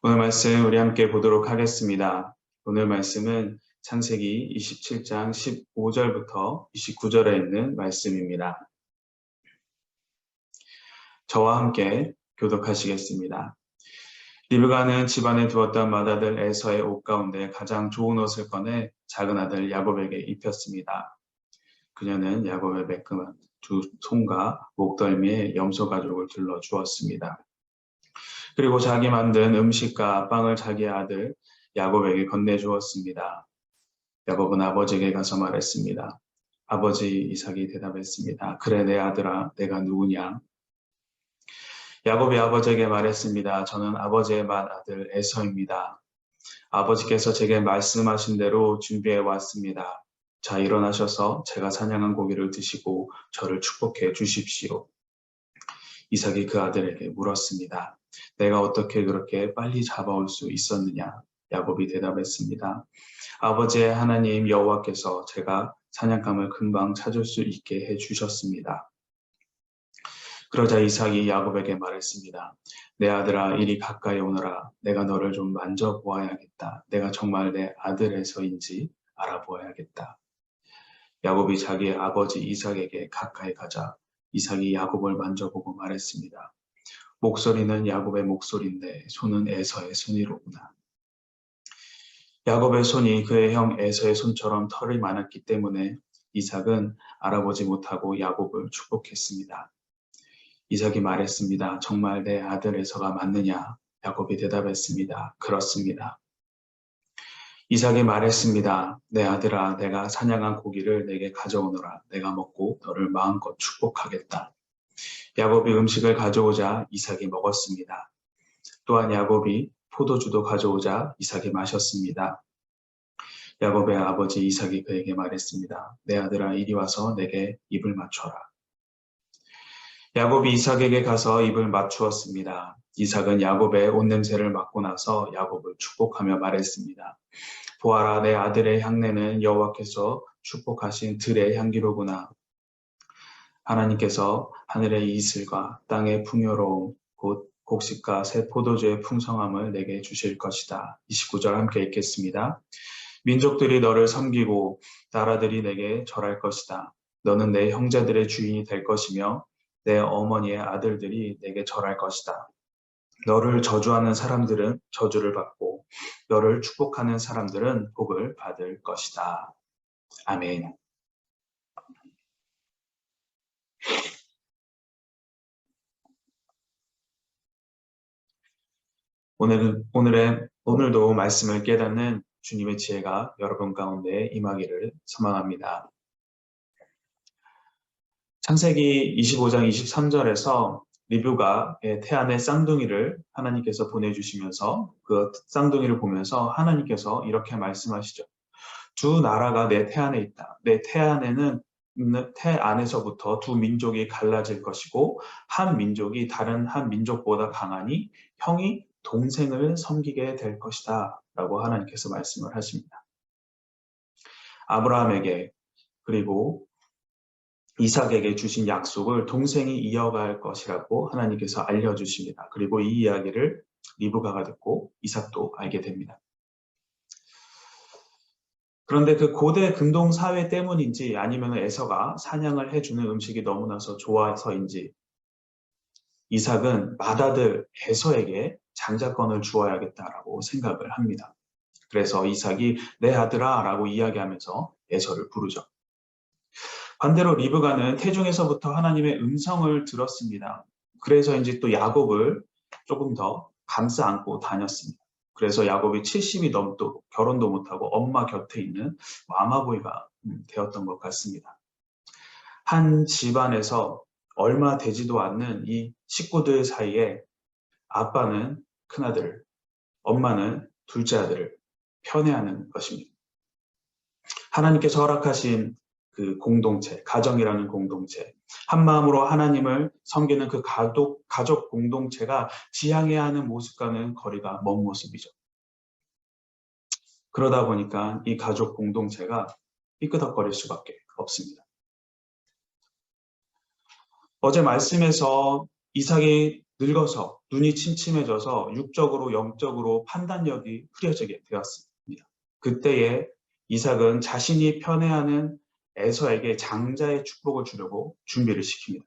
오늘 말씀 우리 함께 보도록 하겠습니다. 오늘 말씀은 창세기 27장 15절부터 29절에 있는 말씀입니다. 저와 함께 교독하시겠습니다. 리브가는 집안에 두었던 맏아들 에서의 옷 가운데 가장 좋은 옷을 꺼내 작은 아들 야곱에게 입혔습니다. 그녀는 야곱의 매끈한 두 손과 목덜미에 염소 가죽을 둘러 주었습니다. 그리고 자기 만든 음식과 빵을 자기 아들 야곱에게 건네주었습니다. 야곱은 아버지에게 가서 말했습니다. 아버지 이삭이 대답했습니다. 그래 내 아들아 내가 누구냐? 야곱이 아버지에게 말했습니다. 저는 아버지의 맏아들 에서입니다. 아버지께서 제게 말씀하신 대로 준비해 왔습니다. 자 일어나셔서 제가 사냥한 고기를 드시고 저를 축복해 주십시오. 이삭이 그 아들에게 물었습니다. 내가 어떻게 그렇게 빨리 잡아올 수 있었느냐? 야곱이 대답했습니다. 아버지의 하나님 여호와께서 제가 사냥감을 금방 찾을 수 있게 해주셨습니다. 그러자 이삭이 야곱에게 말했습니다. 내 아들아 이리 가까이 오너라. 내가 너를 좀 만져보아야겠다. 내가 정말 내 아들에서인지 알아보아야겠다. 야곱이 자기의 아버지 이삭에게 가까이 가자 이삭이 야곱을 만져보고 말했습니다. 목소리는 야곱의 목소리인데 손은 에서의 손이로구나. 야곱의 손이 그의 형 에서의 손처럼 털이 많았기 때문에 이삭은 알아보지 못하고 야곱을 축복했습니다. 이삭이 말했습니다. 정말 내 아들 에서가 맞느냐? 야곱이 대답했습니다. 그렇습니다. 이삭이 말했습니다. 내 아들아 내가 사냥한 고기를 내게 가져오너라. 내가 먹고 너를 마음껏 축복하겠다. 야곱이 음식을 가져오자 이삭이 먹었습니다. 또한 야곱이 포도주도 가져오자 이삭이 마셨습니다. 야곱의 아버지 이삭이 그에게 말했습니다. 내 아들아 이리 와서 내게 입을 맞춰라. 야곱이 이삭에게 가서 입을 맞추었습니다. 이삭은 야곱의 옷냄새를 맡고 나서 야곱을 축복하며 말했습니다. 보아라 내 아들의 향내는 여호와께서 축복하신 들의 향기로구나. 하나님께서 하늘의 이슬과 땅의 풍요로움 곧 곡식과 새 포도주의 풍성함을 내게 주실 것이다. 29절 함께 읽겠습니다. 민족들이 너를 섬기고 나라들이 내게 절할 것이다. 너는 내 형제들의 주인이 될 것이며 내 어머니의 아들들이 내게 절할 것이다. 너를 저주하는 사람들은 저주를 받고 너를 축복하는 사람들은 복을 받을 것이다. 아멘. 오늘도 말씀을 깨닫는 주님의 지혜가 여러분 가운데 임하기를 소망합니다. 창세기 25장 23절에서 리브가 태안의 쌍둥이를 하나님께서 보내주시면서 그 쌍둥이를 보면서 하나님께서 이렇게 말씀하시죠. 두 나라가 내 태안에 있다. 내 태안에는 태안에서부터 두 민족이 갈라질 것이고 한 민족이 다른 한 민족보다 강하니 형이 동생을 섬기게 될 것이다. 라고 하나님께서 말씀을 하십니다. 아브라함에게 그리고 이삭에게 주신 약속을 동생이 이어갈 것이라고 하나님께서 알려주십니다. 그리고 이 이야기를 리브가가 듣고 이삭도 알게 됩니다. 그런데 그 고대 근동 사회 때문인지 아니면 에서가 사냥을 해주는 음식이 너무나서 좋아서인지 이삭은 맏아들 에서에게 장자권을 주어야겠다라고 생각을 합니다. 그래서 이삭이 내 아들아 라고 이야기하면서 에서를 부르죠. 반대로 리브가는 태중에서부터 하나님의 음성을 들었습니다. 그래서인지 또 야곱을 조금 더 감싸 안고 다녔습니다. 그래서 야곱이 70이 넘도록 결혼도 못하고 엄마 곁에 있는 마마보이가 되었던 것 같습니다. 한 집안에서 얼마 되지도 않는 이 식구들 사이에 아빠는 큰아들을, 엄마는 둘째 아들을 편애하는 것입니다. 하나님께서 허락하신 그 공동체, 가정이라는 공동체, 한마음으로 하나님을 섬기는 그 가족 공동체가 지향해야 하는 모습과는 거리가 먼 모습이죠. 그러다 보니까 이 가족 공동체가 삐끄덕거릴 수밖에 없습니다. 어제 말씀에서 이삭이 늙어서 눈이 침침해져서 육적으로 영적으로 판단력이 흐려지게 되었습니다. 그때에 이삭은 자신이 편애하는 에서에게 장자의 축복을 주려고 준비를 시킵니다.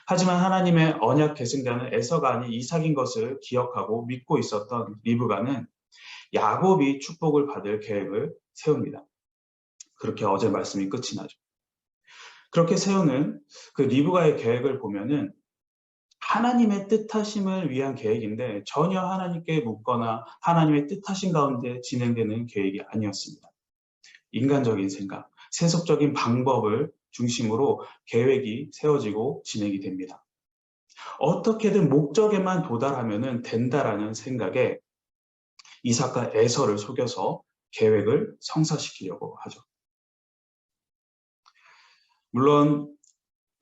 하지만 하나님의 언약 계승자는 에서가 아닌 이삭인 것을 기억하고 믿고 있었던 리브가는 야곱이 축복을 받을 계획을 세웁니다. 그렇게 어제 말씀이 끝이 나죠. 그렇게 세우는 그 리브가의 계획을 보면은 하나님의 뜻하심을 위한 계획인데 전혀 하나님께 묻거나 하나님의 뜻하심 가운데 진행되는 계획이 아니었습니다. 인간적인 생각, 세속적인 방법을 중심으로 계획이 세워지고 진행이 됩니다. 어떻게든 목적에만 도달하면 된다라는 생각에 이삭과 에서를 속여서 계획을 성사시키려고 하죠. 물론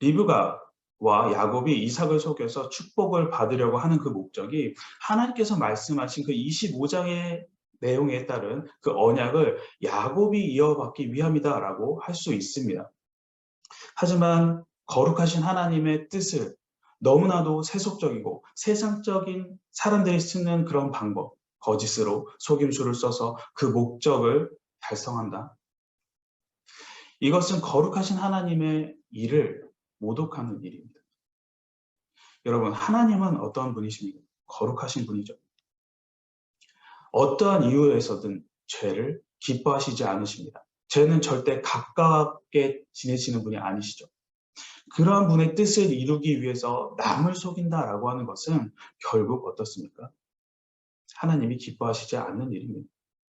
리브가와 야곱이 이삭을 속여서 축복을 받으려고 하는 그 목적이 하나님께서 말씀하신 그 25장의 내용에 따른 그 언약을 야곱이 이어받기 위함이다라고 할 수 있습니다. 하지만 거룩하신 하나님의 뜻을 너무나도 세속적이고 세상적인 사람들이 쓰는 그런 방법, 거짓으로 속임수를 써서 그 목적을 달성한다. 이것은 거룩하신 하나님의 일을 모독하는 일입니다. 여러분, 하나님은 어떠한 분이십니까? 거룩하신 분이죠. 어떠한 이유에서든 죄를 기뻐하시지 않으십니다. 죄는 절대 가깝게 지내시는 분이 아니시죠. 그러한 분의 뜻을 이루기 위해서 남을 속인다라고 하는 것은 결국 어떻습니까? 하나님이 기뻐하시지 않는 일입니다.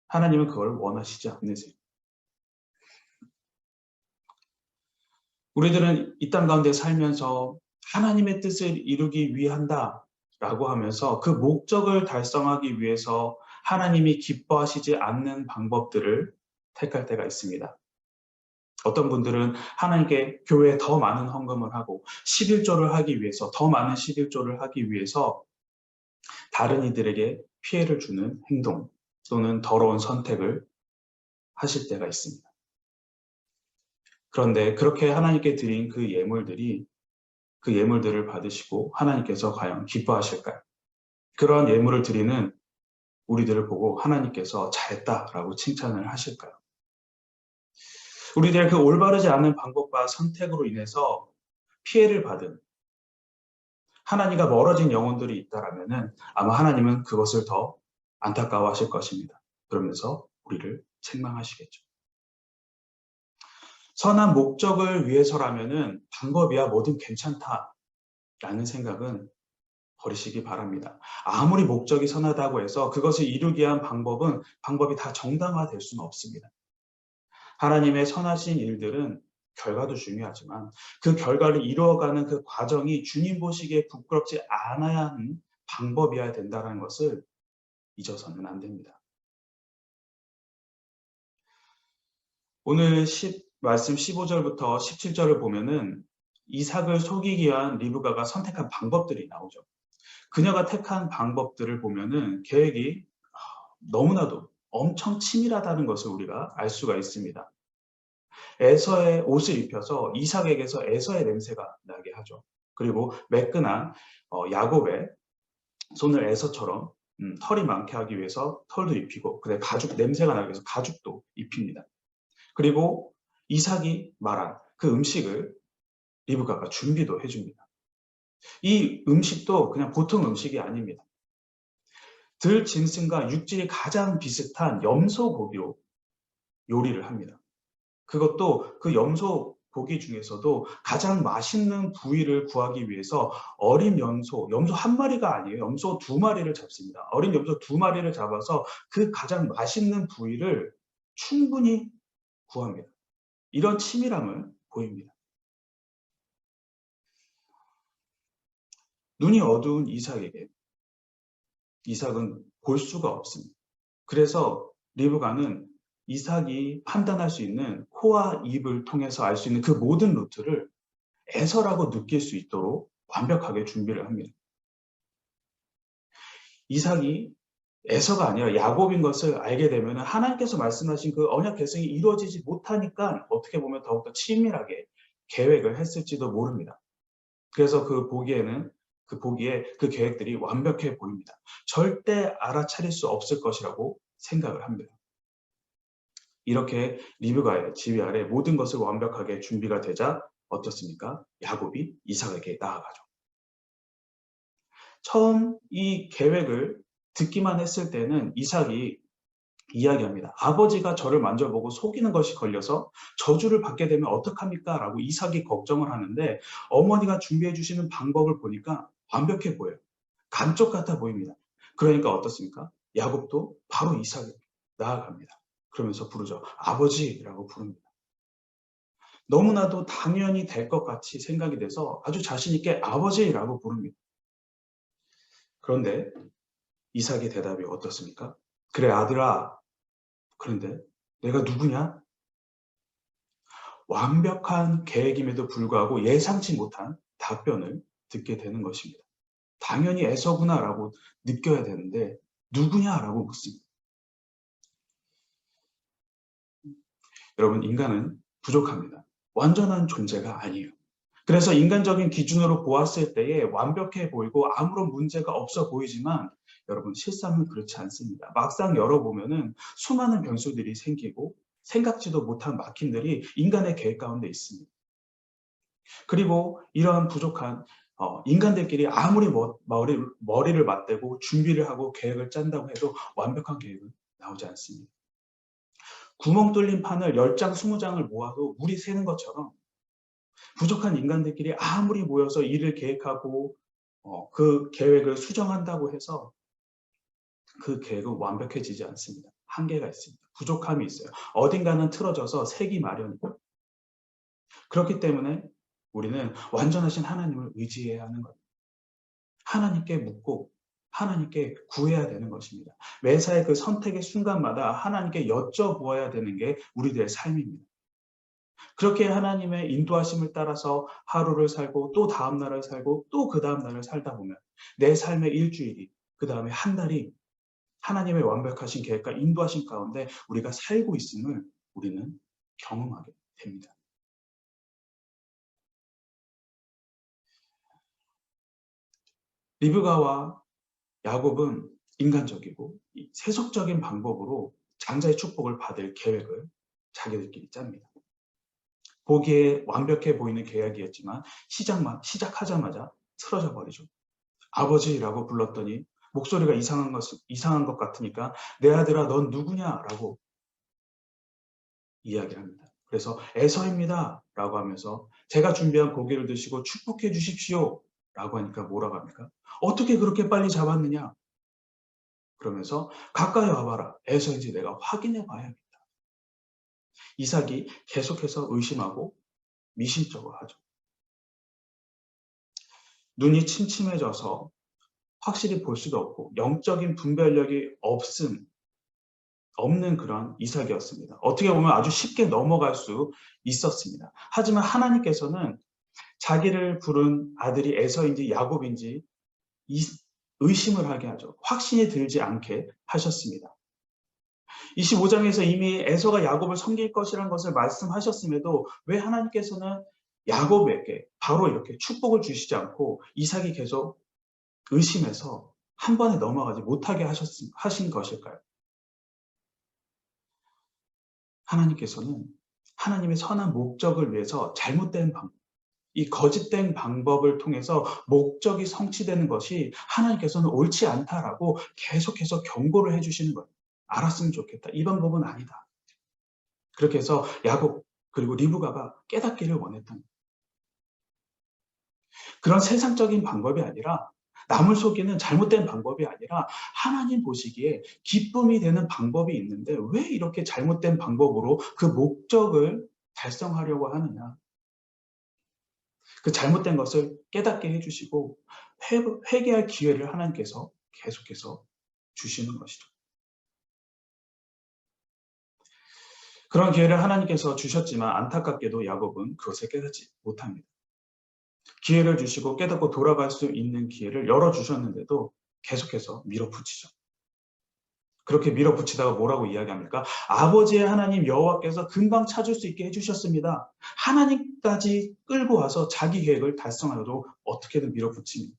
하나님은 그걸 원하시지 않으세요. 우리들은 이 땅 가운데 살면서 하나님의 뜻을 이루기 위한다라고 하면서 그 목적을 달성하기 위해서 하나님이 기뻐하시지 않는 방법들을 택할 때가 있습니다. 어떤 분들은 하나님께 교회에 더 많은 헌금을 하고 11조를 하기 위해서, 더 많은 11조를 하기 위해서 다른 이들에게 피해를 주는 행동 또는 더러운 선택을 하실 때가 있습니다. 그런데 그렇게 하나님께 드린 그 예물들을 받으시고 하나님께서 과연 기뻐하실까요? 그런 예물을 드리는 우리들을 보고 하나님께서 잘했다라고 칭찬을 하실까요? 우리들의 그 올바르지 않은 방법과 선택으로 인해서 피해를 받은 하나님과 멀어진 영혼들이 있다라면은 아마 하나님은 그것을 더 안타까워하실 것입니다. 그러면서 우리를 책망하시겠죠. 선한 목적을 위해서라면은 방법이야 뭐든 괜찮다라는 생각은 버리시기 바랍니다. 아무리 목적이 선하다고 해서 그것을 이루기 위한 방법이 다 정당화될 수는 없습니다. 하나님의 선하신 일들은 결과도 중요하지만 그 결과를 이루어가는 그 과정이 주님 보시기에 부끄럽지 않아야 하는 방법이어야 된다는 것을 잊어서는 안 됩니다. 오늘 말씀 15절부터 17절을 보면은 이삭을 속이기 위한 리브가가 선택한 방법들이 나오죠. 그녀가 택한 방법들을 보면은 계획이 너무나도 엄청 치밀하다는 것을 우리가 알 수가 있습니다. 에서의 옷을 입혀서 이삭에게서 에서의 냄새가 나게 하죠. 그리고 매끈한 야곱의 손을 에서처럼 털이 많게 하기 위해서 털도 입히고 그다음에 가죽 냄새가 나기 위해서 가죽도 입힙니다. 그리고 이삭이 말한 그 음식을 리브가가 준비도 해줍니다. 이 음식도 그냥 보통 음식이 아닙니다. 들 짐승과 육질이 가장 비슷한 염소 고기로 요리를 합니다. 그것도 그 염소 고기 중에서도 가장 맛있는 부위를 구하기 위해서 어린 염소 한 마리가 아니에요. 염소 2마리를 잡습니다. 어린 염소 2마리를 잡아서 그 가장 맛있는 부위를 충분히 구합니다. 이런 치밀함을 보입니다. 눈이 어두운 이삭은 볼 수가 없습니다. 그래서 리브가는 이삭이 판단할 수 있는 코와 입을 통해서 알 수 있는 그 모든 루트를 에서라고 느낄 수 있도록 완벽하게 준비를 합니다. 이삭이 에서가 아니라 야곱인 것을 알게 되면 하나님께서 말씀하신 그 언약 계승이 이루어지지 못하니까 어떻게 보면 더욱더 치밀하게 계획을 했을지도 모릅니다. 그래서 그 보기에는 보기에 그 계획들이 완벽해 보입니다. 절대 알아차릴 수 없을 것이라고 생각을 합니다. 이렇게 리브가의 지휘 아래 모든 것을 완벽하게 준비가 되자 어떻습니까? 야곱이 이삭에게 나아가죠. 처음 이 계획을 듣기만 했을 때는 이삭이 이야기합니다. 아버지가 저를 만져보고 속이는 것이 걸려서 저주를 받게 되면 어떡합니까? 라고 이삭이 걱정을 하는데 어머니가 준비해 주시는 방법을 보니까 완벽해 보여요. 감쪽 같아 보입니다. 그러니까 어떻습니까? 야곱도 바로 이삭에게 나아갑니다. 그러면서 부르죠. 아버지라고 부릅니다. 너무나도 당연히 될 것 같이 생각이 돼서 아주 자신 있게 아버지라고 부릅니다. 그런데 이삭의 대답이 어떻습니까? 그래 아들아. 그런데 내가 누구냐? 완벽한 계획임에도 불구하고 예상치 못한 답변을 듣게 되는 것입니다. 당연히 에서구나라고 느껴야 되는데 누구냐라고 묻습니다. 여러분 인간은 부족합니다. 완전한 존재가 아니에요. 그래서 인간적인 기준으로 보았을 때에 완벽해 보이고 아무런 문제가 없어 보이지만 여러분 실상은 그렇지 않습니다. 막상 열어보면은 수많은 변수들이 생기고 생각지도 못한 막힘들이 인간의 계획 가운데 있습니다. 그리고 이러한 부족한 인간들끼리 아무리 머리를 맞대고 준비를 하고 계획을 짠다고 해도 완벽한 계획은 나오지 않습니다. 구멍 뚫린 판을 10장, 20장을 모아도 물이 새는 것처럼 부족한 인간들끼리 아무리 모여서 일을 계획하고 그 계획을 수정한다고 해서 그 계획은 완벽해지지 않습니다. 한계가 있습니다. 부족함이 있어요. 어딘가는 틀어져서 새기 마련이고 그렇기 때문에 우리는 완전하신 하나님을 의지해야 하는 겁니다. 하나님께 묻고 하나님께 구해야 되는 것입니다. 매사의 그 선택의 순간마다 하나님께 여쭤보아야 되는 게 우리들의 삶입니다. 그렇게 하나님의 인도하심을 따라서 하루를 살고 또 다음 날을 살고 또 그 다음 날을 살다 보면 내 삶의 일주일이 그 다음에 한 달이 하나님의 완벽하신 계획과 인도하신 가운데 우리가 살고 있음을 우리는 경험하게 됩니다. 리브가와 야곱은 인간적이고 세속적인 방법으로 장자의 축복을 받을 계획을 자기들끼리 짭니다. 보기에 완벽해 보이는 계약이었지만 시작하자마자 틀어져 버리죠. 아버지라고 불렀더니 목소리가 이상한 것 같으니까 내 아들아 넌 누구냐라고 이야기를 합니다. 그래서 에서입니다 라고 하면서 제가 준비한 고기를 드시고 축복해 주십시오 라고 하니까 뭐라고 합니까? 어떻게 그렇게 빨리 잡았느냐? 그러면서 가까이 와봐라. 에서인지 내가 확인해 봐야겠다. 이삭이 계속해서 의심하고 미심쩍어 하죠. 눈이 침침해져서 확실히 볼 수도 없고 영적인 분별력이 없는 그런 이삭이었습니다. 어떻게 보면 아주 쉽게 넘어갈 수 있었습니다. 하지만 하나님께서는 자기를 부른 아들이 에서인지 야곱인지 의심을 하게 하죠. 확신이 들지 않게 하셨습니다. 25장에서 이미 에서가 야곱을 섬길 것이라는 것을 말씀하셨음에도 왜 하나님께서는 야곱에게 바로 이렇게 축복을 주시지 않고 이삭이 계속 의심해서 한 번에 넘어가지 못하게 하신 것일까요? 하나님께서는 하나님의 선한 목적을 위해서 잘못된 방법, 이 거짓된 방법을 통해서 목적이 성취되는 것이 하나님께서는 옳지 않다라고 계속해서 경고를 해주시는 거예요. 알았으면 좋겠다. 이 방법은 아니다. 그렇게 해서 야곱 그리고 리브가가 깨닫기를 원했던 그런 세상적인 방법이 아니라 남을 속이는 잘못된 방법이 아니라 하나님 보시기에 기쁨이 되는 방법이 있는데 왜 이렇게 잘못된 방법으로 그 목적을 달성하려고 하느냐. 그 잘못된 것을 깨닫게 해주시고 회개할 기회를 하나님께서 계속해서 주시는 것이죠. 그런 기회를 하나님께서 주셨지만 안타깝게도 야곱은 그것을 깨닫지 못합니다. 기회를 주시고 깨닫고 돌아갈 수 있는 기회를 열어주셨는데도 계속해서 밀어붙이죠. 그렇게 밀어붙이다가 뭐라고 이야기합니까? 아버지의 하나님 여호와께서 금방 찾을 수 있게 해주셨습니다. 하나님까지 끌고 와서 자기 계획을 달성하도록 어떻게든 밀어붙입니다.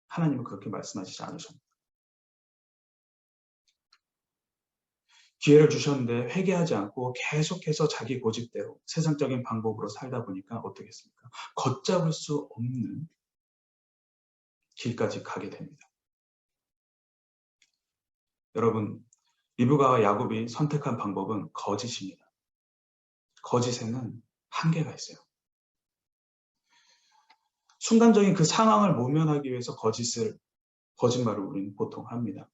하나님은 그렇게 말씀하시지 않으셨습니다. 기회를 주셨는데 회개하지 않고 계속해서 자기 고집대로 세상적인 방법으로 살다 보니까 어떻겠습니까? 걷잡을 수 없는 길까지 가게 됩니다. 여러분, 리브가와 야곱이 선택한 방법은 거짓입니다. 거짓에는 한계가 있어요. 순간적인 그 상황을 모면하기 위해서 거짓말을 우리는 보통 합니다.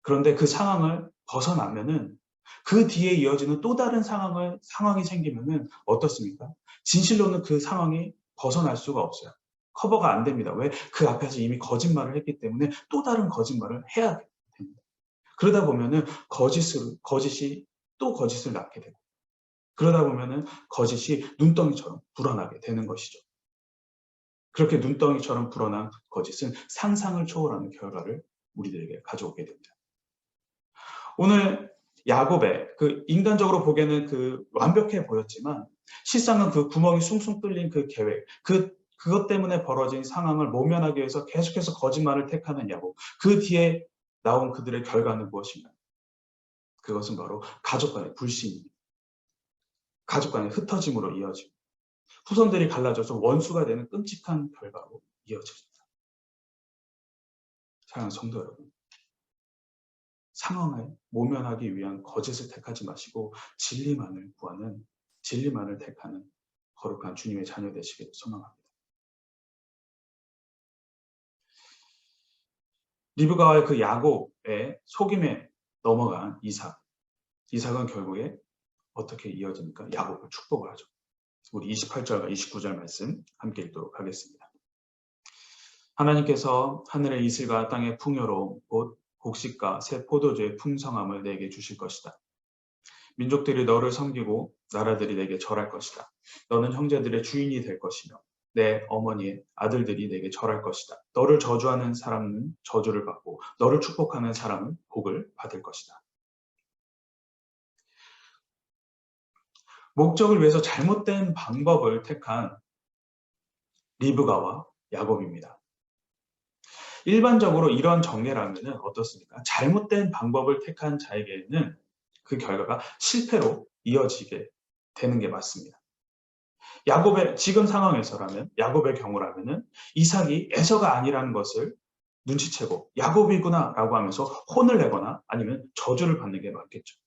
그런데 그 상황을 벗어나면은 그 뒤에 이어지는 또 다른 상황이 생기면은 어떻습니까? 진실로는 그 상황이 벗어날 수가 없어요. 커버가 안 됩니다. 왜? 그 앞에서 이미 거짓말을 했기 때문에 또 다른 거짓말을 해야 됩니다. 그러다 보면은 거짓이 또 거짓을 낳게 되고, 그러다 보면은 거짓이 눈덩이처럼 불어나게 되는 것이죠. 그렇게 눈덩이처럼 불어난 거짓은 상상을 초월하는 결과를 우리들에게 가져오게 됩니다. 오늘 야곱의 그 인간적으로 보기에는 그 완벽해 보였지만 실상은 그 구멍이 숭숭 뚫린 그 계획, 그것 때문에 벌어진 상황을 모면하기 위해서 계속해서 거짓말을 택하는 야곱. 그 뒤에 나온 그들의 결과는 무엇인가? 그것은 바로 가족 간의 불신입니다. 가족 간의 흩어짐으로 이어지고 후손들이 갈라져서 원수가 되는 끔찍한 결과로 이어집니다. 사랑하는 성도 여러분, 상황을 모면하기 위한 거짓을 택하지 마시고 진리만을 택하는 거룩한 주님의 자녀 되시기를 소망합니다. 리브가와의 그 야곱의 속임에 넘어간 이삭은 결국에 어떻게 이어집니까? 야곱을 축복을 하죠. 우리 28절과 29절 말씀 함께 읽도록 하겠습니다. 하나님께서 하늘의 이슬과 땅의 풍요로움 곧 곡식과 새 포도주의 풍성함을 내게 주실 것이다. 민족들이 너를 섬기고 나라들이 내게 절할 것이다. 너는 형제들의 주인이 될 것이며 내 어머니의 아들들이 내게 절할 것이다. 너를 저주하는 사람은 저주를 받고 너를 축복하는 사람은 복을 받을 것이다. 목적을 위해서 잘못된 방법을 택한 리브가와 야곱입니다. 일반적으로 이런 정례라면 어떻습니까? 잘못된 방법을 택한 자에게는 그 결과가 실패로 이어지게 되는 게 맞습니다. 야곱의 지금 상황에서라면, 야곱의 경우라면은 이삭이 에서가 아니라는 것을 눈치채고 야곱이구나라고 하면서 혼을 내거나 아니면 저주를 받는 게 맞겠죠.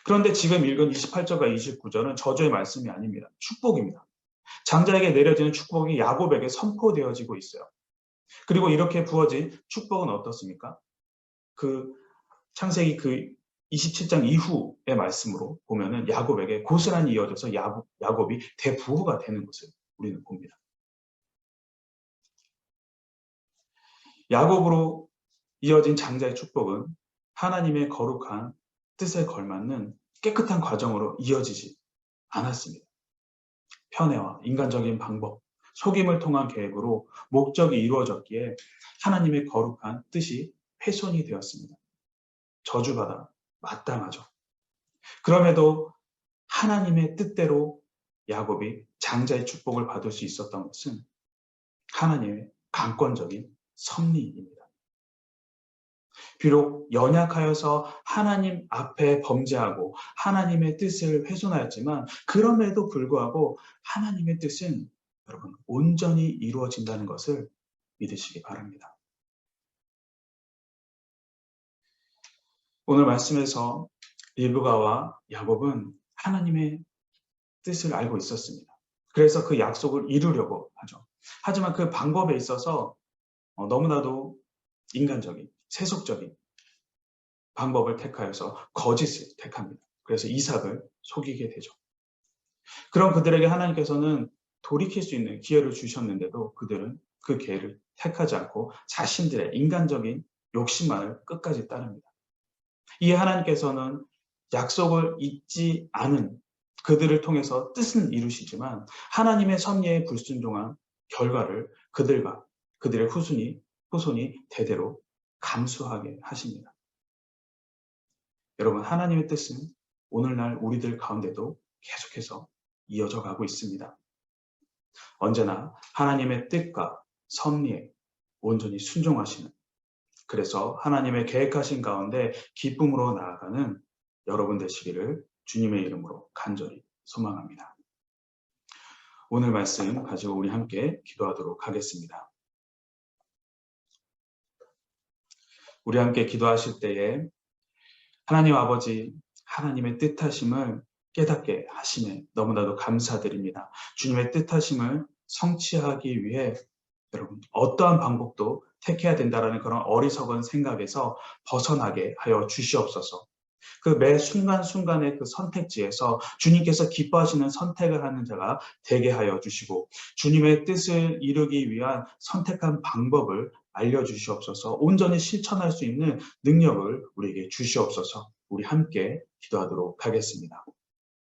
그런데 지금 읽은 28절과 29절은 저주의 말씀이 아닙니다. 축복입니다. 장자에게 내려지는 축복이 야곱에게 선포되어지고 있어요. 그리고 이렇게 부어진 축복은 어떻습니까? 그 창세기 그 27장 이후의 말씀으로 보면은 야곱에게 고스란히 이어져서 야곱이 대부호가 되는 것을 우리는 봅니다. 야곱으로 이어진 장자의 축복은 하나님의 거룩한 뜻에 걸맞는 깨끗한 과정으로 이어지지 않았습니다. 편애와 인간적인 방법, 속임을 통한 계획으로 목적이 이루어졌기에 하나님의 거룩한 뜻이 훼손이 되었습니다. 저주받아 마땅하죠. 그럼에도 하나님의 뜻대로 야곱이 장자의 축복을 받을 수 있었던 것은 하나님의 강권적인 섭리입니다. 비록 연약하여서 하나님 앞에 범죄하고 하나님의 뜻을 훼손하였지만 그럼에도 불구하고 하나님의 뜻은 여러분 온전히 이루어진다는 것을 믿으시기 바랍니다. 오늘 말씀에서 리브가와 야곱은 하나님의 뜻을 알고 있었습니다. 그래서 그 약속을 이루려고 하죠. 하지만 그 방법에 있어서 너무나도 인간적인, 세속적인 방법을 택하여서 거짓을 택합니다. 그래서 이삭을 속이게 되죠. 그런 그들에게 하나님께서는 돌이킬 수 있는 기회를 주셨는데도 그들은 그 기회를 택하지 않고 자신들의 인간적인 욕심만을 끝까지 따릅니다. 이에 하나님께서는 약속을 잊지 않은 그들을 통해서 뜻은 이루시지만 하나님의 섭리에 불순종한 결과를 그들과 그들의 후손이 대대로 감수하게 하십니다. 여러분, 하나님의 뜻은 오늘날 우리들 가운데도 계속해서 이어져 가고 있습니다. 언제나 하나님의 뜻과 섭리에 온전히 순종하시는, 그래서 하나님의 계획하신 가운데 기쁨으로 나아가는 여러분 되시기를 주님의 이름으로 간절히 소망합니다. 오늘 말씀 가지고 우리 함께 기도하도록 하겠습니다. 우리 함께 기도하실 때에 하나님 아버지, 하나님의 뜻하심을 깨닫게 하심에 너무나도 감사드립니다. 주님의 뜻하심을 성취하기 위해 여러분 어떠한 방법도 택해야 된다라는 그런 어리석은 생각에서 벗어나게 하여 주시옵소서. 그 매 순간순간의 그 선택지에서 주님께서 기뻐하시는 선택을 하는 자가 되게 하여 주시고, 주님의 뜻을 이루기 위한 선택한 방법을 알려주시옵소서. 온전히 실천할 수 있는 능력을 우리에게 주시옵소서. 우리 함께 기도하도록 하겠습니다.